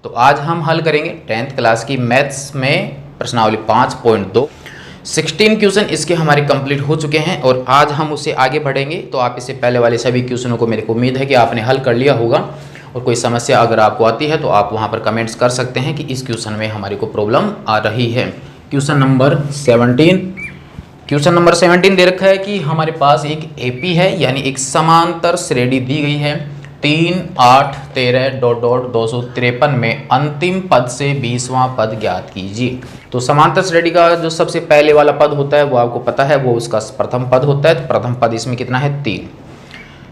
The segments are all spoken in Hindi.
तो आज हम हल करेंगे 10th क्लास की मैथ्स में प्रश्नावली 5.2। 16 क्वेश्चन इसके हमारे कंप्लीट हो चुके हैं और आज हम उससे आगे बढ़ेंगे। तो आप इससे पहले वाले सभी क्वेश्चनों को मेरे को उम्मीद है कि आपने हल कर लिया होगा, और कोई समस्या अगर आपको आती है तो आप वहाँ पर कमेंट्स कर सकते हैं कि इस क्वेश्चन में हमारे को प्रॉब्लम आ रही है। क्वेश्चन नंबर 17 दे रखा है कि हमारे पास एक एपी है, यानी एक समांतर श्रेणी दी गई है 3, 8, 13 ... 253 में अंतिम पद से 20वां पद ज्ञात कीजिए। तो समांतर श्रेणी का जो सबसे पहले वाला पद होता है वो आपको पता है, वो उसका प्रथम पद होता है। तो प्रथम पद इसमें कितना है 3।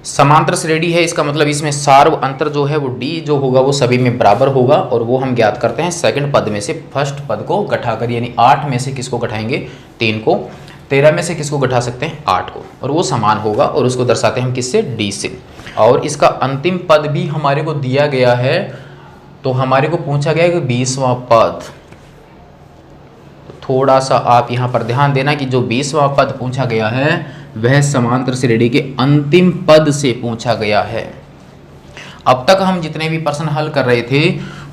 समांतर श्रेणी है, इसका मतलब इसमें सार्व अंतर जो है वो d जो होगा वो सभी में बराबर होगा, और वो हम ज्ञात करते हैं सेकंड पद में से फर्स्ट पद को घटाकर, यानी 8 में से किसको घटाएंगे 3 को, 13 में से किसको घटा सकते हैं 8 को, और वो समान होगा और उसको दर्शाते हैं हम किससे d से। और इसका अंतिम पद भी हमारे को दिया गया है, तो हमारे को पूछा गया है कि 20वां पद। थोड़ा सा आप यहाँ पर ध्यान देना कि जो 20वां पद पूछा गया है वह समांतर श्रेणी के अंतिम पद से पूछा गया है। अब तक हम जितने भी प्रश्न हल कर रहे थे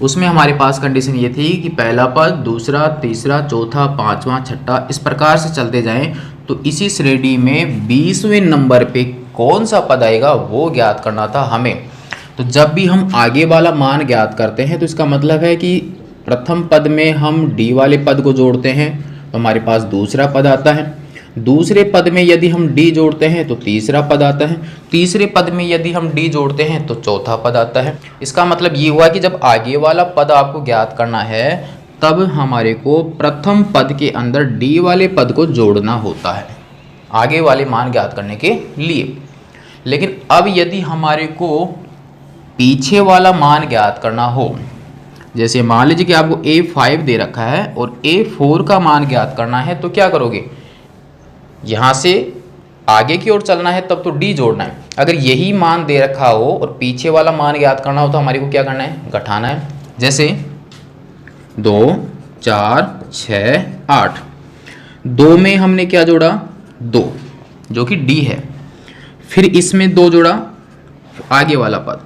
उसमें हमारे पास कंडीशन ये थी कि पहला पद, दूसरा, तीसरा, चौथा, पांचवा, छठा, इस प्रकार से चलते जाएं। तो इसी श्रेणी में 20वें नंबर पे कौन सा पद आएगा वो ज्ञात करना था हमें। तो जब भी हम आगे वाला मान ज्ञात करते हैं तो इसका मतलब है कि प्रथम पद में हम डी वाले पद को जोड़ते हैं तो हमारे पास दूसरा पद आता है। दूसरे पद में यदि हम डी जोड़ते हैं तो तीसरा पद आता है। तीसरे पद में यदि हम डी जोड़ते हैं तो चौथा पद आता है। इसका मतलब ये हुआ कि जब आगे वाला पद आपको ज्ञात करना है तब हमारे को प्रथम पद के अंदर डी वाले पद को जोड़ना होता है आगे वाले मान ज्ञात करने के लिए। लेकिन अब यदि हमारे को पीछे वाला मान ज्ञात करना हो, जैसे मान लीजिए कि आपको A5 दे रखा है और A4 का मान ज्ञात करना है, तो क्या करोगे, यहाँ से आगे की ओर चलना है तब तो D जोड़ना है। अगर यही मान दे रखा हो और पीछे वाला मान ज्ञात करना हो तो हमारे को क्या करना है, घटाना है। जैसे 2, 4, 6, 8, 2 में हमने क्या जोड़ा 2 जो कि D है, फिर इसमें 2 जोड़ा आगे वाला पद,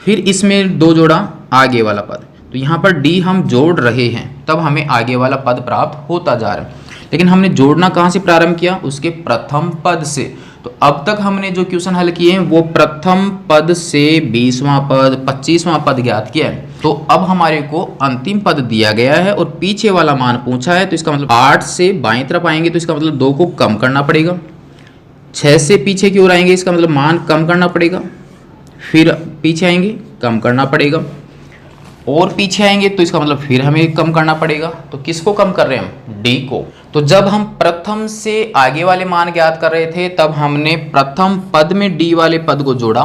फिर इसमें 2 जोड़ा आगे वाला पद। तो यहाँ पर D हम जोड़ रहे हैं तब हमें आगे वाला पद प्राप्त होता जा रहा है। लेकिन हमने जोड़ना कहाँ से प्रारंभ किया, उसके प्रथम पद से। तो अब तक हमने जो क्वेश्चन हल किए हैं वो प्रथम पद से 20वां पद, 25वां पद ज्ञात किया है। तो अब हमारे को अंतिम पद दिया गया है और पीछे वाला मान पूछा है, तो इसका मतलब 8 से बाईं तरफ आएंगे तो इसका मतलब 2 को कम करना पड़ेगा। 6 से पीछे की ओर आएंगे, इसका मतलब मान कम करना पड़ेगा। फिर पीछे आएंगे, कम करना पड़ेगा, और पीछे आएंगे तो इसका मतलब फिर हमें कम करना पड़ेगा। तो किसको कम कर रहे हैं हम, डी को। तो जब हम प्रथम से आगे वाले मान ज्ञात कर रहे थे तब हमने प्रथम पद में डी वाले पद को जोड़ा।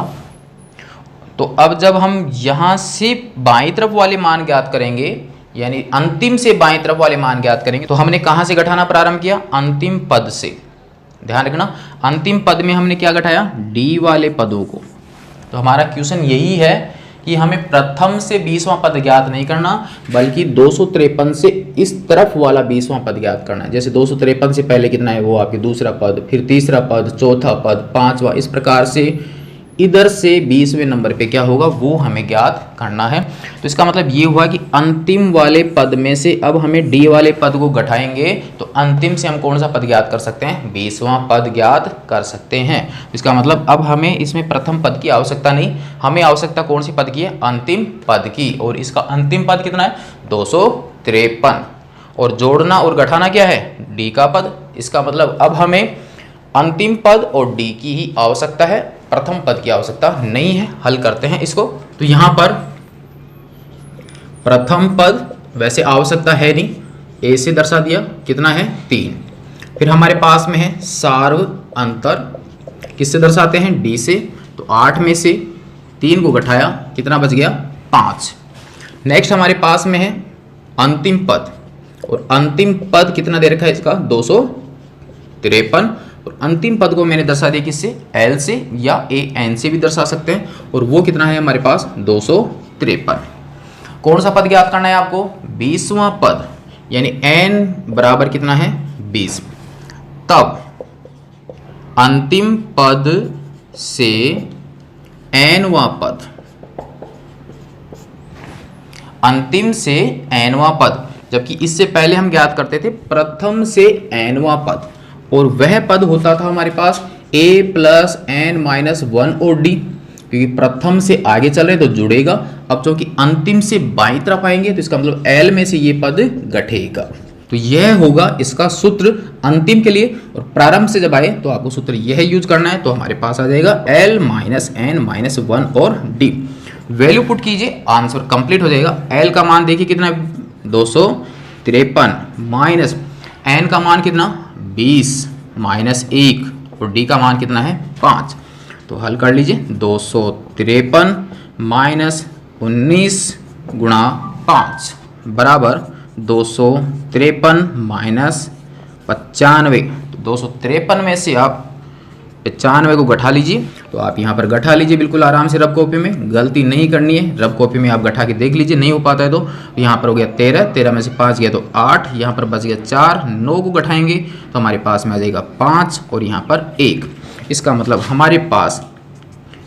तो अब जब हम यहाँ से बाईं तरफ वाले मान ज्ञात करेंगे, यानी अंतिम से बाईं तरफ वाले मान ज्ञात करेंगे, तो हमने कहाँ से घटाना प्रारंभ किया, अंतिम पद से। ध्यान रखना, अंतिम पद में हमने क्या घटाया, डी वाले पदों को। तो हमारा क्वेश्चन यही है कि हमें प्रथम से 20वां पद ज्ञात नहीं करना, बल्कि 253 से इस तरफ वाला 20वां पद ज्ञात करना है। जैसे 253 से पहले कितना है, वो आपके दूसरा पद, फिर तीसरा पद, चौथा पद, पांचवा, इस प्रकार से इधर से 20वें नंबर पे क्या होगा वो हमें ज्ञात करना है। तो इसका मतलब ये हुआ कि अंतिम वाले पद में से अब हमें डी वाले पद को घटाएंगे तो अंतिम से हम कौन सा पद ज्ञात कर सकते हैं, 20वां पद ज्ञात कर सकते हैं। इसका मतलब अब हमें इसमें प्रथम पद की आवश्यकता नहीं, हमें आवश्यकता कौन सी पद की है, अंतिम पद की। और इसका अंतिम पद कितना है 253, और जोड़ना और घटाना क्या है, डी का पद। इसका मतलब अब हमें अंतिम पद और डी की ही आवश्यकता है, प्रथम पद की आवश्यकता नहीं है। हल करते हैं इसको। तो यहां पर प्रथम पद वैसे आवश्यकता है नहीं, ए से दर्शा दिया, कितना है 3। फिर हमारे पास में है सार्व अंतर, किससे दर्शाते हैं, डी से। तो 8 में से 3 को घटाया, कितना बच गया 5। नेक्स्ट हमारे पास में है अंतिम पद, और अंतिम पद कितना दे रखा है इसका 253, और अंतिम पद को मैंने दर्शा दिया किससे, एल से या ए एन से भी दर्शा सकते हैं, और वो कितना है हमारे पास 253। कौन सा पद ज्ञात करना है आपको, 20वां पद, यानी एन बराबर कितना है 20। तब अंतिम पद से एनवां पद, अंतिम से nवां पद, जबकि इससे पहले हम ज्ञात करते थे प्रथम से nवां पद, और वह पद होता था हमारे पास a प्लस n माइनस 1 और d, क्योंकि प्रथम से आगे चल रहे तो जुड़ेगा। अब चूंकि अंतिम से बाईं तरफ आएंगे तो इसका मतलब l में से ये पद घटेगा। तो यह होगा इसका सूत्र अंतिम के लिए, और प्रारंभ से जब आए तो आपको सूत्र यह यूज करना है। तो हमारे पास आ जाएगा l माइनस n माइनस 1 और d। वैल्यू पुट कीजिए, आंसर कंप्लीट हो जाएगा। l का मान देखिए कितना है, 253, माइनस n का मान कितना 20 माइनस 1, और d का मान कितना है 5। तो हल कर लीजिए, 253 माइनस 19 गुणा 5 बराबर 253 माइनस 95। तो 253 में से आप 95 को घटा लीजिए। तो आप यहाँ पर घटा लीजिए बिल्कुल आराम से, रब कॉपी में गलती नहीं करनी है। रब कॉपी में आप घटा के देख लीजिए, नहीं हो पाता है तो यहाँ पर हो गया 13, 13 में से 5 गया तो 8, यहाँ पर बच गया 4, 9 को घटाएंगे तो हमारे पास में आ जाएगा 5 और यहाँ पर 1। इसका मतलब हमारे पास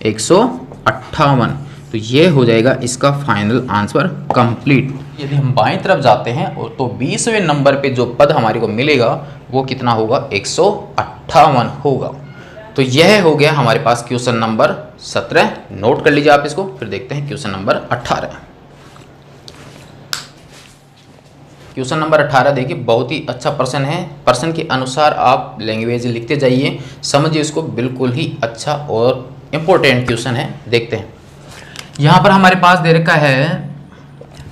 158। तो ये हो जाएगा इसका फाइनल आंसर कंप्लीट। यदि हम बाईं तरफ जाते हैं और तो 20वें नंबर पे जो पद हमारे को मिलेगा वो कितना होगा, 158 होगा। तो यह हो गया हमारे पास क्वेश्चन नंबर 17। नोट कर लीजिए आप इसको, फिर देखते हैं क्वेश्चन नंबर 18। क्वेश्चन नंबर 18 देखिए, बहुत ही अच्छा प्रश्न है। प्रश्न के अनुसार आप लैंग्वेज लिखते जाइए, समझिए इसको, बिल्कुल ही अच्छा और इम्पोर्टेंट क्वेश्चन है। देखते हैं, यहाँ पर हमारे पास दे रखा है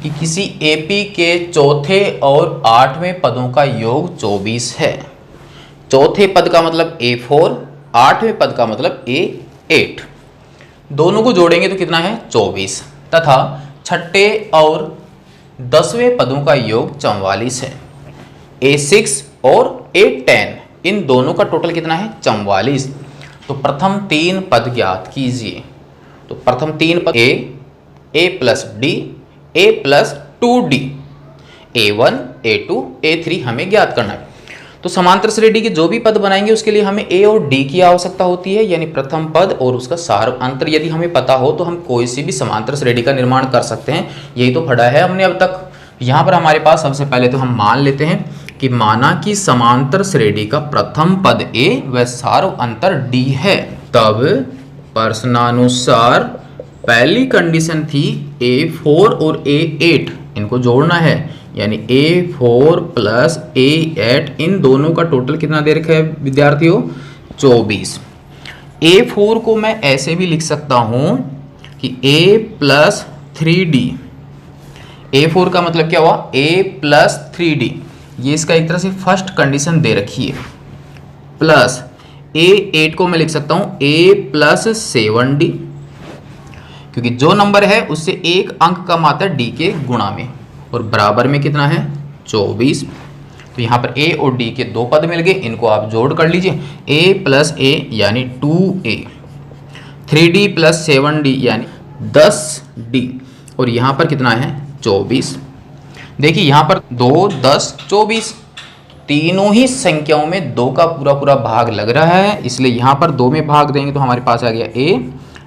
कि किसी एपी के चौथे और 8वें पदों का योग 24 है। चौथे पद का मतलब A4, 8वें पद का मतलब A8। दोनों को जोड़ेंगे तो कितना है 24, तथा छठे और 10वें पदों का योग 44 है। A6 और A10, इन दोनों का टोटल कितना है 44। तो प्रथम 3 पद ज्ञात कीजिए। तो प्रथम 3 पद A plus D, A plus 2D, A1, A2, A3 हमें ज्ञात करना है। तो समांतर श्रेणी के जो भी पद बनाएंगे उसके लिए हमें A और D की आवश्यकता होती है, यानी प्रथम पद और उसका सार अंतर यदि हमें पता हो तो हम कोई सी भी समांतर श्रेणी का निर्माण कर सकते हैं। यही तो पढ़ा है हमने अब तक। यहाँ पर हमारे पास सबसे पहले तो हम मान लेते हैं कि माना कि समांतर श्रेणी का प्रथम पद A व सार अंतर D है, तब प्रश्नानुसार पहली कंडीशन थी A4 और A8 इनको जोड़ना है, यानी A4 प्लस A8, इन दोनों का टोटल कितना दे रखा है विद्यार्थियों 24। A4 को मैं ऐसे भी लिख सकता हूं कि A प्लस 3D। A4 का मतलब क्या हुआ, A प्लस 3D, ये इसका एक तरह से फर्स्ट कंडीशन दे रखी है। प्लस A8 को मैं लिख सकता हूं A प्लस 7D, क्योंकि जो नंबर है उससे एक अंक कम आता है D के गुणा में, और बराबर में कितना है 24। तो यहाँ पर A और D के 2 पद मिल गए, इनको आप जोड़ कर लीजिए। A प्लस A यानी 2A, 3D प्लस 7D यानी 10D, और यहाँ पर कितना है 24। देखिए यहाँ पर 2, 10, 24, तीनों ही संख्याओं में 2 का पूरा पूरा भाग लग रहा है, इसलिए यहाँ पर 2 में भाग देंगे तो हमारे पास आ गया A।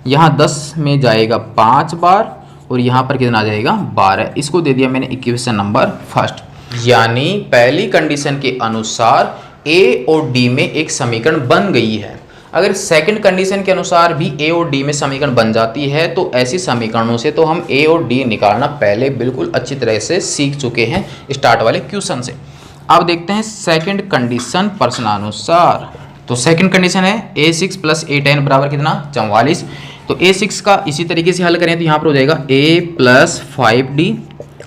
यहाँ 10 में जाएगा 5 बार, और यहाँ पर कितना आ जाएगा 12। इसको दे दिया मैंने इक्वेशन नंबर फर्स्ट। यानी पहली कंडीशन के अनुसार A और D में एक समीकरण बन गई है। अगर सेकंड कंडीशन के अनुसार भी A और D में समीकरण बन जाती है तो ऐसी समीकरणों से तो हम A और D निकालना पहले बिल्कुल अच्छी तरह से सीख चुके हैं स्टार्ट वाले क्वेश्चन से। अब देखते हैं सेकंड कंडीशन प्रश्नानुसार। तो सेकंड कंडीशन है A6 प्लस A10 बराबर कितना 44। तो A6 का इसी तरीके से हल करें तो यहाँ पर हो जाएगा A प्लस 5D,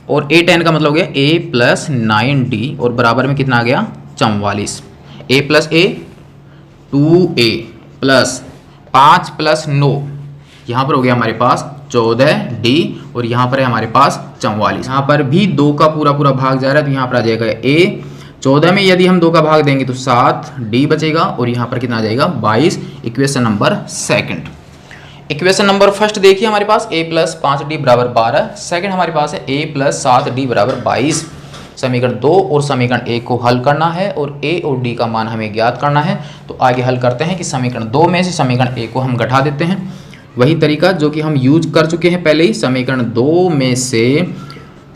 और A10 का मतलब हो गया A प्लस 9D, और बराबर में कितना आ गया 44। A plus A 2A plus 5 plus 9, यहाँ पर हो गया हमारे पास 14D, और यहाँ पर है हमारे पास 44। यहाँ पर भी 2 का पूरा पूरा भाग जा रहा है तो यहाँ पर आ जाएगा A। 14 में यदि हम 2 का भाग देंगे तो 7D बचेगा, और यहाँ पर कितना आ जाएगा 22। Equation number second. Equation number first देखिए हमारे पास A प्लस 5D बराबर 12। सेकंड हमारे पास है A प्लस 7D बराबर 22। समीकरण 2 और समीकरण 1 को हल करना है और A और D का मान हमें ज्ञात करना है। तो आगे हल करते हैं कि समीकरण 2 में से समीकरण 1 को हम घटा देते हैं। वही तरीका जो कि हम यूज कर चुके हैं पहले ही। समीकरण 2 में से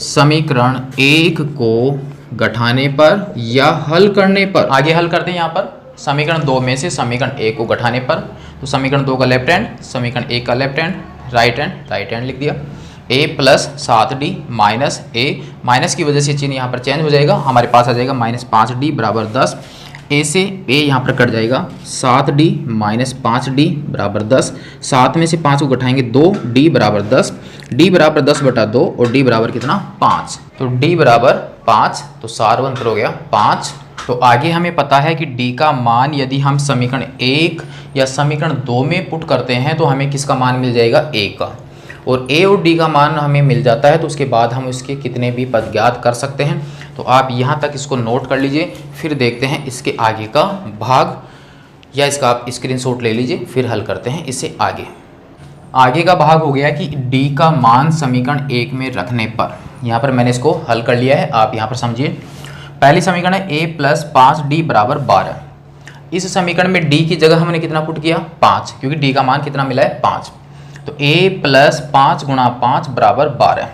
समीकरण 1 को घटाने पर या हल करने पर, आगे हल करते हैं यहाँ पर समीकरण 2 में से समीकरण 1 को घटाने पर, तो समीकरण 2 का लेफ्ट हैंड, समीकरण 1 का लेफ्ट हैंड, राइट हैंड लिख दिया। a plus 7d minus a, minus की वजह से चिन्ह यहाँ पर चेंज हो जाएगा, हमारे पास आ जाएगा माइनस 5d बराबर 10। a से a यहाँ पर कट जाएगा, 7d माइनस 5d बराबर 10। 7 में से 5 को घटाएंगे 2d बराबर 10, d बराबर 10 बटा 2 और d बराबर कितना 5, तो d बराबर 5, तो सारवंतर हो गया 5। तो आगे हमें पता है कि d का मान यदि हम समीकरण 1 या समीकरण 2 में पुट करते हैं तो हमें किसका मान मिल जाएगा, a का, और a और d का मान हमें मिल जाता है तो उसके बाद हम इसके कितने भी पद ज्ञात कर सकते हैं। तो आप यहाँ तक इसको नोट कर लीजिए, फिर देखते हैं इसके आगे का भाग, या इसका आप स्क्रीनशॉट ले लीजिए, फिर हल करते हैं इसे आगे। आगे का भाग हो गया कि d का मान समीकरण 1 में रखने पर, यहाँ पर मैंने इसको हल कर लिया है, आप यहाँ पर समझिए। पहली समीकरण है a प्लस 5d बराबर 12। इस समीकरण में d की जगह हमने कितना पुट किया, 5, क्योंकि d का मान कितना मिला है 5। तो a प्लस 5 गुणा 5 बराबर 12।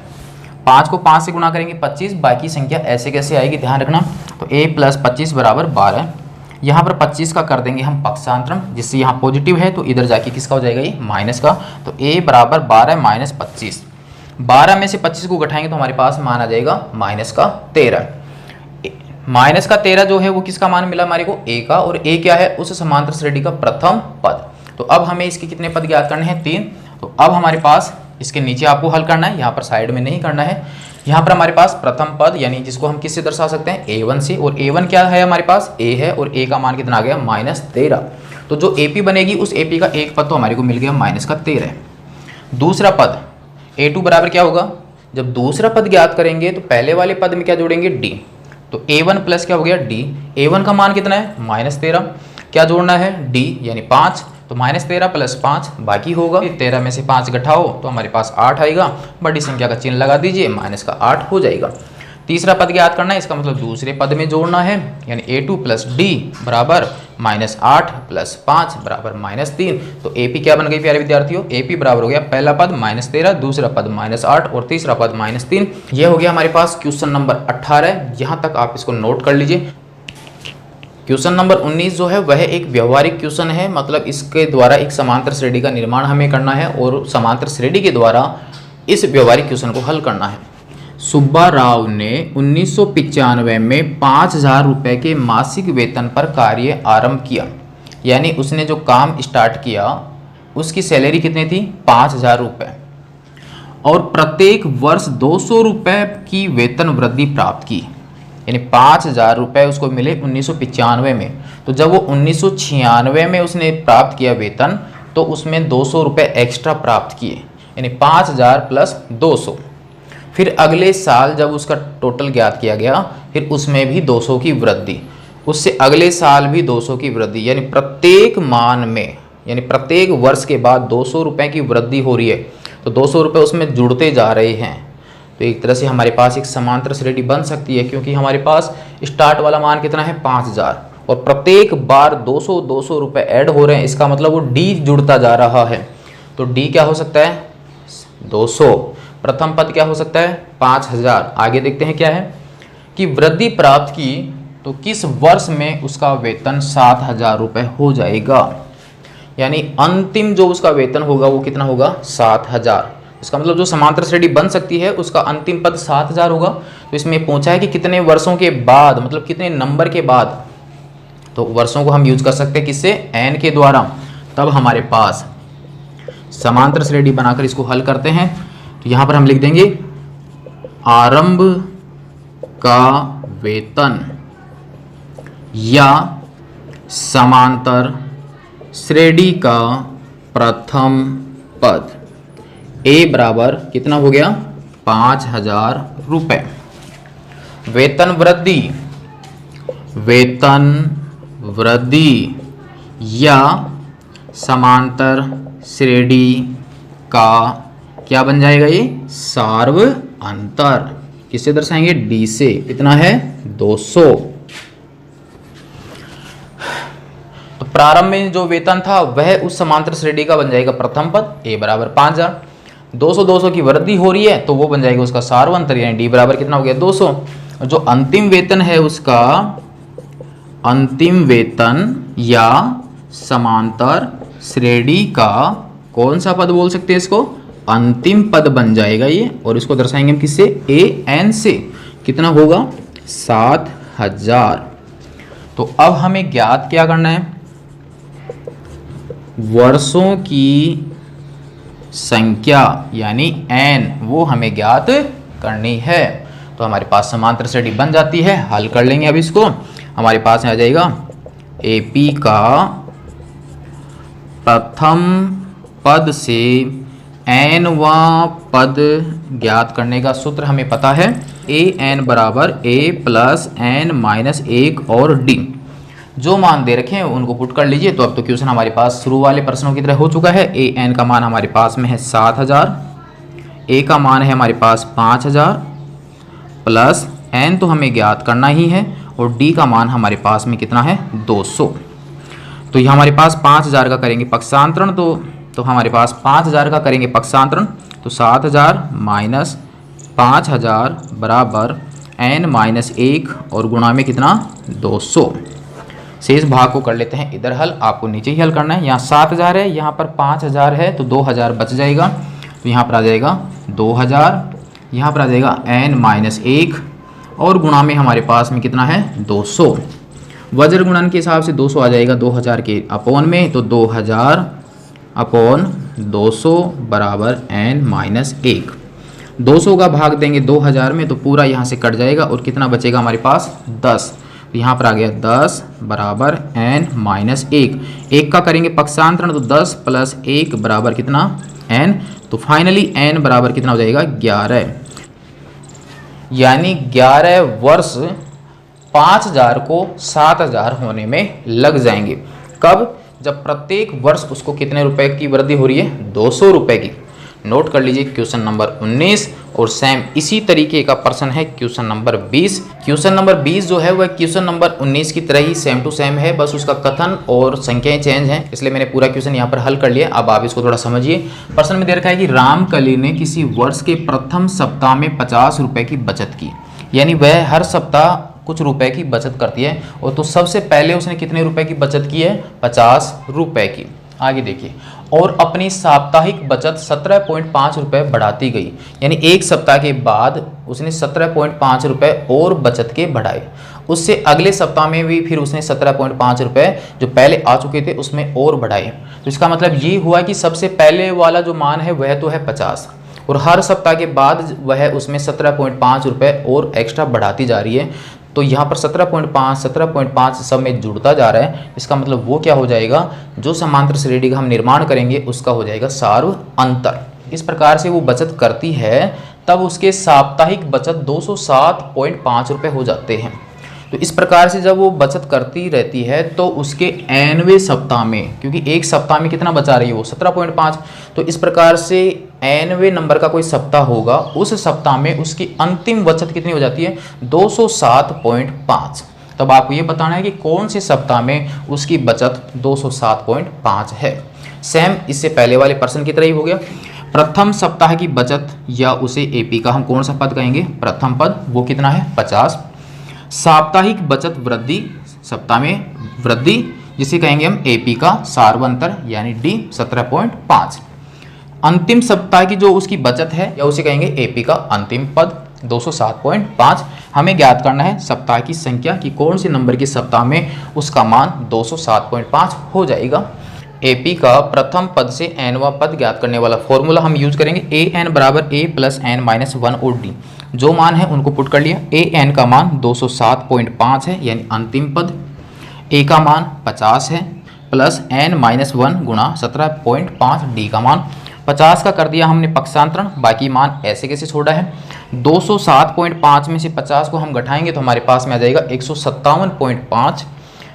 5 को 5 से गुणा करेंगे 25, बाकी संख्या ऐसे कैसे आएगी ध्यान रखना। तो a प्लस 25 बराबर 12। यहाँ पर 25 का कर देंगे हम पक्षांतरण, जिससे यहाँ पॉजिटिव है तो इधर जाके किसका हो जाएगा, ये माइनस का। तो a बराबर 12 माइनस 25। 12 में से 25 को घटाएंगे तो हमारे पास मान आ जाएगा माइनस का 13। माइनस का 13 जो है वो किसका मान मिला हमारे को, a का, और a क्या है, उस समांतर श्रेणी का प्रथम पद। तो अब हमें इसके कितने पद ज्ञात करने हैं, 3। तो अब हमारे पास इसके नीचे आपको हल करना है, यहाँ पर साइड में नहीं करना है। यहाँ पर हमारे पास प्रथम पद यानी जिसको हम किससे दर्शा सकते हैं, a1 से, और a1 क्या है हमारे पास, a है, और a का मान कितना आ गया माइनस 13। तो जो ap बनेगी उस ap का एक पद तो हमारे को मिल गया माइनस का 13। दूसरा पद a2 बराबर क्या होगा, जब दूसरा पद ज्ञात करेंगे तो पहले वाले पद में क्या जोड़ेंगे, d। तो a1 प्लस क्या हो गया d, a1 का मान कितना है माइनस 13, क्या जोड़ना है d यानी 5, तो माइनस 13 प्लस 5 बाकी होगा, 13 में से 5 घटाओ तो हमारे पास 8 आएगा, बड़ी संख्या का चिन्ह लगा दीजिए, माइनस का 8 हो जाएगा। तीसरा पद ज्ञात करना है, इसका मतलब दूसरे पद में जोड़ना है, यानी a2 प्लस d बराबर माइनस 8 प्लस 5 बराबर माइनस 3। तो AP क्या बन गई प्यारे विद्यार्थियों, AP बराबर हो गया पहला पद माइनस 13, दूसरा पद माइनस 8 और तीसरा पद माइनस 3। ये हो गया हमारे पास क्वेश्चन नंबर 18। यहाँ तक आप इसको नोट कर लीजिए। क्वेश्चन नंबर 19 जो है वह एक व्यवहारिक क्वेश्चन है, मतलब इसके द्वारा एक समांतर श्रेणी का निर्माण हमें करना है और समांतर श्रेणी के द्वारा इस व्यवहारिक क्वेश्चन को हल करना है। सुब्बा राव ने 1995 में 5,000 रुपये के मासिक वेतन पर कार्य आरंभ किया, यानी उसने जो काम स्टार्ट किया उसकी सैलरी कितनी थी, 5,000 रुपये, और प्रत्येक वर्ष 200 रुपये की वेतन वृद्धि प्राप्त की, यानी 5,000 रुपये उसको मिले 1995 में। तो जब वो 1996 में उसने प्राप्त किया वेतन, तो उसमें 200 रुपये एक्स्ट्रा प्राप्त किए, यानी 5,000 प्लस 200। फिर अगले साल जब उसका टोटल ज्ञात किया गया, फिर उसमें भी 200 की वृद्धि, उससे अगले साल भी 200 की वृद्धि, यानी प्रत्येक मान में, यानी प्रत्येक वर्ष के बाद 200 रुपये की वृद्धि हो रही है। तो 200 रुपये उसमें जुड़ते जा रहे हैं। तो एक तरह से हमारे पास एक समांतर श्रेणी बन सकती है, क्योंकि हमारे पास स्टार्ट वाला मान कितना है 5,000, और प्रत्येक बार 200 रुपये ऐड हो रहे हैं, इसका मतलब वो डी जुड़ता जा रहा है। तो डी क्या हो सकता है 200, प्रथम पद क्या हो सकता है 5,000। आगे देखते हैं क्या है कि वृद्धि प्राप्त की तो किस वर्ष में उसका वेतन 7,000 रुपये हो जाएगा, यानी अंतिम जो उसका वेतन होगा वो कितना होगा 7,000। इसका मतलब जो समांतर श्रेणी बन सकती है उसका अंतिम पद 7,000 होगा। तो इसमें पूछा है कि कितने वर्षों के बाद, मतलब कितने नंबर के बाद, तो वर्षों को हम यूज कर सकते हैं किससे, n के द्वारा। तब हमारे पास समांतर श्रेणी बनाकर इसको हल करते हैं। तो यहाँ पर हम लिख देंगे आरंभ का वेतन या समांतर श्रेणी का प्रथम पद a बराबर कितना हो गया 5,000 रुपये। वेतन वृद्धि, वेतन वृद्धि या समांतर श्रेणी का क्या बन जाएगा, ये सार्व अंतर, किससे दर्शाएंगे d से, कितना है 200। तो प्रारंभ में जो वेतन था वह उस समांतर श्रेणी का बन जाएगा प्रथम पद, a बराबर 5,000। 200 200 की वृद्धि हो रही है तो वो बन जाएगा उसका सार्वंतर, यानी डी बराबर कितना हो गया 200। और जो अंतिम वेतन है उसका अंतिम वेतन या समांतर श्रेणी का कौन सा पद बोल सकते हैं इसको, अंतिम पद बन जाएगा ये। और इसको दर्शाएंगे हम किससे, ए एन से। कितना होगा 7000। तो अब हमें ज्ञात क्या करना है, वर्षों की संख्या यानी एन, वो हमें ज्ञात करनी है। तो हमारे पास समांतर श्रेणी बन जाती है, हल कर लेंगे अब इसको। हमारे पास आ जाएगा एपी का प्रथम पद से एनवा पद ज्ञात करने का सूत्र हमें पता है, ए एन बराबर ए प्लस एन माइनस 1 और डी। जो मान दे रखे हैं उनको पुट कर लीजिए। तो अब तो क्वेश्चन हमारे पास शुरू वाले प्रश्नों की तरह हो चुका है। ए एन का मान हमारे पास में है 7000, ए का मान है हमारे पास 5000 प्लस एन तो हमें ज्ञात करना ही है, और डी का मान हमारे पास में कितना है 200। तो यहाँ हमारे पास 5000 का करेंगे पक्षांतरण, तो हमारे पास 5000 का करेंगे पक्षांतरण, तो 7000 माइनस 5000 बराबर n माइनस 1 और गुणा में कितना 200। शेष भाग को कर लेते हैं इधर हल, आपको नीचे ही हल करना है। यहाँ 7000 है, यहाँ पर 5000 है, तो 2000 बच जाएगा। तो यहाँ पर आ जाएगा 2000, यहाँ पर आ जाएगा n माइनस 1 और गुणा में हमारे पास में कितना है 200। वज्र गुणन के हिसाब से 200 आ जाएगा 2000 के अपोन में, तो 2000 अपॉन 200 बराबर n माइनस 1। 200 का भाग देंगे 2000 में तो पूरा यहाँ से कट जाएगा और कितना बचेगा हमारे पास 10। तो यहाँ पर आ गया 10 बराबर n माइनस 1। 1 का करेंगे पक्षांतरण, तो 10 प्लस 1 बराबर कितना n। तो फाइनली n बराबर कितना हो जाएगा 11, यानी 11 वर्ष 5000 को 7000 होने में लग जाएंगे। कब, जब प्रत्येक वर्ष उसको कितने रुपए की वृद्धि हो रही है 200 रुपए की। नोट कर लीजिए क्वेश्चन नंबर 19। और सेम इसी तरीके का प्रश्न है क्वेश्चन नंबर 20। क्वेश्चन नंबर 20 जो है वह क्वेश्चन नंबर 19 की तरह ही सेम टू सेम है, बस उसका कथन और संख्याएं चेंज हैं, इसलिए मैंने पूरा क्वेश्चन यहाँ पर हल कर लिया। अब आप इसको थोड़ा समझिए। प्रश्न में दे रखा है कि रामकली ने किसी वर्ष के प्रथम सप्ताह में 50 रुपए की बचत की, यानी वह हर सप्ताह कुछ रुपए की बचत करती है। और तो सबसे पहले उसने कितने रुपए की बचत की है 50 रुपए की। आगे देखिए, और अपनी साप्ताहिक बचत 17.5 रुपये बढ़ाती गई, यानी एक सप्ताह के बाद उसने 17.5 रुपये और बचत के बढ़ाए। उससे अगले सप्ताह में भी फिर उसने 17.5 रुपये जो पहले आ चुके थे उसमें और बढ़ाए। तो इसका मतलब ये हुआ कि सबसे पहले वाला जो मान है वह तो है 50, और हर सप्ताह के बाद वह उसमें 17.5 रुपये और एक्स्ट्रा बढ़ाती जा रही है। तो यहाँ पर 17.5 सब में जुड़ता जा रहा है। इसका मतलब वो क्या हो जाएगा, जो समांतर श्रेणी का हम निर्माण करेंगे उसका हो जाएगा सार्वअंतर। इस प्रकार से वो बचत करती है, तब उसके साप्ताहिक बचत 207.5 रुपये हो जाते हैं। तो इस प्रकार से जब वो बचत करती रहती है तो उसके एनवें सप्ताह में, क्योंकि एक सप्ताह में कितना बचा रही है वो 17.5, तो इस प्रकार से एनवें नंबर का कोई सप्ताह होगा, उस सप्ताह में उसकी अंतिम बचत कितनी हो जाती है 207.5। तब आपको ये बताना है कि कौन से सप्ताह में उसकी बचत 207.5 है। सेम इससे पहले वाले प्रश्न की तरह ही हो गया। प्रथम सप्ताह की बचत या उसे एपी का हम कौन सा पद कहेंगे, प्रथम पद, वो कितना है 50। साप्ताहिक बचत वृद्धि, सप्ताह में वृद्धि, जिसे कहेंगे हम एपी का सार्वअंतर यानी डी 17.5। अंतिम सप्ताह की जो उसकी बचत है या उसे कहेंगे एपी का अंतिम पद 207.5। हमें ज्ञात करना है सप्ताह की संख्या कि कौन से नंबर के सप्ताह में उसका मान 207.5 हो जाएगा। एपी का प्रथम पद से एनवा पद ज्ञात करने वाला फॉर्मूला हम यूज करेंगे, ए एन बराबर ए प्लस एन माइनस 1 और डी। जो मान है उनको पुट कर लिया। ए एन का मान 207.5 है यानी अंतिम पद, ए का मान 50 है प्लस एन माइनस 1 गुणा 17.5, डी का मान 50 का कर दिया हमने पक्षांतरण, बाकी मान ऐसे कैसे छोड़ा है। 207.5 में से 50 को हम घटाएंगे तो हमारे पास में आ जाएगा 157.5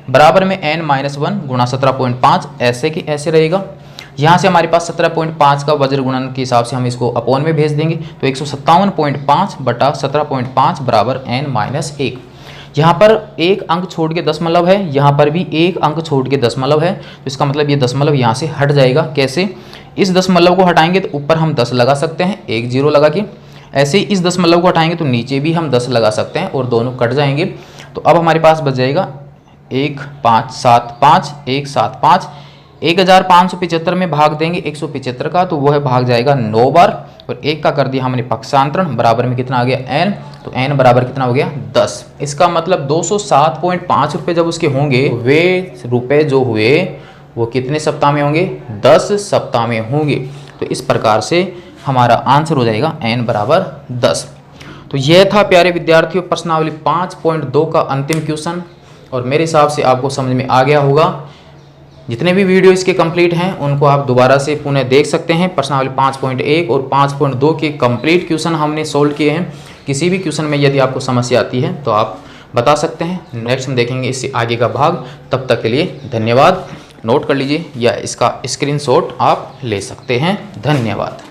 बराबर में n माइनस 1 गुणा 17.5, ऐसे कि ऐसे रहेगा। यहाँ से हमारे पास 17.5 का वज्र गुणन के हिसाब से हम इसको अपोन में भेज देंगे, तो 157.5 बटा 17.5 बराबर n माइनस 1। यहाँ पर एक अंक छोड़ के दशमलव है, यहाँ पर भी एक अंक छोड़ के दशमलव है, तो इसका मतलब ये दशमलव यहाँ से हट जाएगा। कैसे, इस दशमलव को हटाएंगे तो ऊपर हम 10 लगा सकते हैं, एक जीरो लगा के। ऐसे ही इस दशमलव को हटाएंगे तो नीचे भी हम 10 लगा सकते हैं और दोनों कट जाएंगे। तो अब हमारे पास बच जाएगा 1575 175। 1575 में भाग देंगे 175 का तो वो है भाग जाएगा 9 बार, और 1 का कर दिया हमने पक्षांतरण, बराबर में कितना आ गया n, तो n बराबर कितना हो गया 10। इसका मतलब 207.5 रुपये जब उसके होंगे, वे रुपए जो हुए वो कितने सप्ताह में होंगे, 10 सप्ताह में होंगे। तो इस प्रकार से हमारा आंसर हो जाएगा n बराबर 10। तो यह था प्यारे विद्यार्थियों प्रश्नावली 5.2 का अंतिम क्वेश्चन, और मेरे हिसाब से आपको समझ में आ गया होगा। जितने भी वीडियो इसके कंप्लीट हैं उनको आप दोबारा से पुनः देख सकते हैं। प्रश्नावली 5.1 और 5.2 के कंप्लीट क्वेश्चन हमने सोल्व किए हैं। किसी भी क्वेश्चन में यदि आपको समस्या आती है तो आप बता सकते हैं। नेक्स्ट हम देखेंगे इससे आगे का भाग। तब तक के लिए धन्यवाद। नोट कर लीजिए या इसका स्क्रीनशॉट आप ले सकते हैं। धन्यवाद।